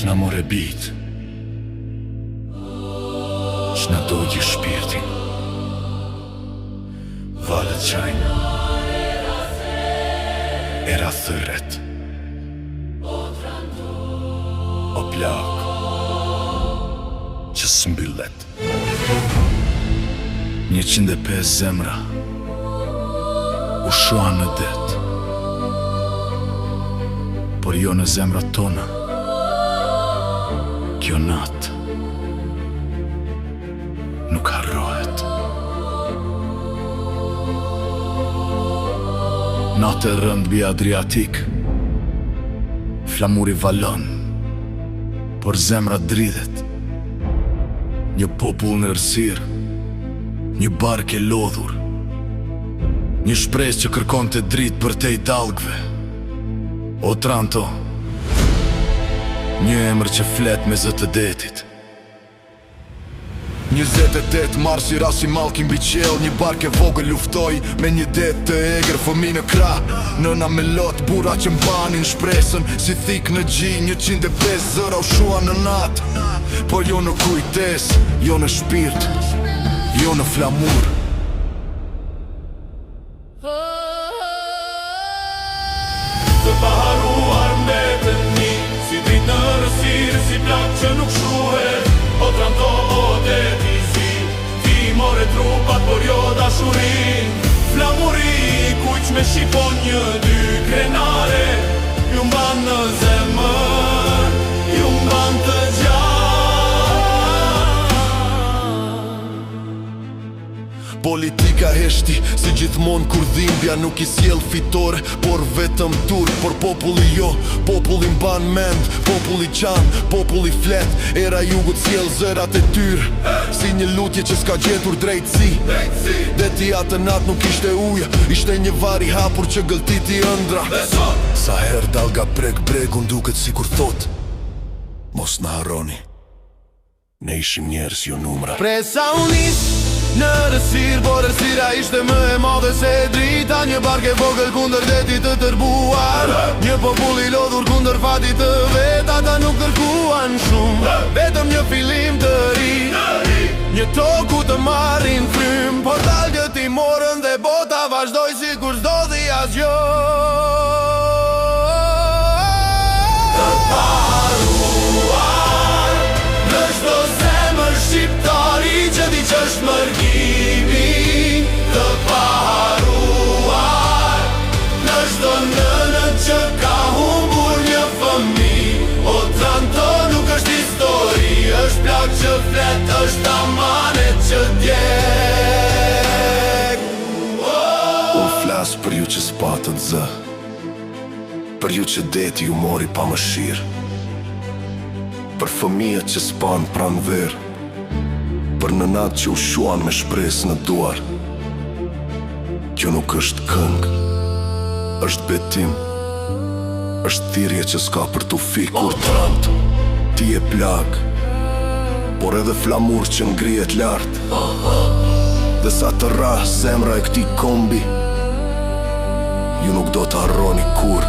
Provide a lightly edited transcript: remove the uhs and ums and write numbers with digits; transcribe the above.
Shna more bit, shna dogji shpirtin, valet qajnë, era thëret, o plak që s'mbyllet. 105 zemra u shuan në det, por jo në zemrat tona. Kjo nat nuk harrohet. Natë e rënd bi Adriatik, flamuri valon, por zemra dridhet. Një popull në rësir, një bark e lodhur, një shpres që kërkon të drit për te i dalgve. Otranto, një emër që flet me zë të detit. 28 mars i rasi malkin mbi qell, një bark e vogël luftoj me një det të egër, fëmi në krah, nëna me lot, bura që mbanin shpresën, si thik në gji, 105 zëra u shua në nat, por jo në kujtes, jo në shpirt, jo në flamur. Të paharuar mbetën një, si drit në rësirë, si plak që nuk shuhet. O tranto, o deti zi, ti more trupat, por jo dashurin. Flamuri, kujq me shipon një dy krenare, ju mban në zemër, ju mban të gjatë. Politika heshti, si gjithmon kur dhimbja nuk i sjell fitore, por vetëm tur, por populli jo, populli mban mend, populli qan, populli flet, era jugut sjell zërat e tyr, si një lutje që s'ka gjetur drejtësi. Deti atë nat nuk ishte uja, ishte një var i hapur që gëlltiti ëndra. Sa her dalga prek bregun duket si kur thot, mos na harroni, ne ishim njerës jo numra. Presa unis në rësir, por rësira ishte më e madhe se drita. Një bark e vogël kundër detit të tërbuar, një popull i lodhur kundër fatit të vet. Ata nuk kërkuan shumë, vetëm një fillim të ri, një tokë ku të marrin frym, por dalgët i morën dhe bota vazhdoj si kur s'dodhi asgjë. Të paruar në çdo zemër shqiptari që di që është mërgimi. Të paruar në çdo nënë që ka humbur një fëmi. O tranto nuk është histori, është plak që flet, është amanet që djeg. Unë flas për ju që s'patët zë, për ju që deti ju mori pa mëshirë, për fëmijët që s'pan pran verë, për nënat që u shuan me shpres në duar. Kjo nuk është këngë, është betim, është thirrje që s'ka për t'u fikur. Trant, ti e plak, por edhe flamur që ngrihet lart. Dhe sa të rrah zemra e këtij kombi, ju nuk do të harroni kur.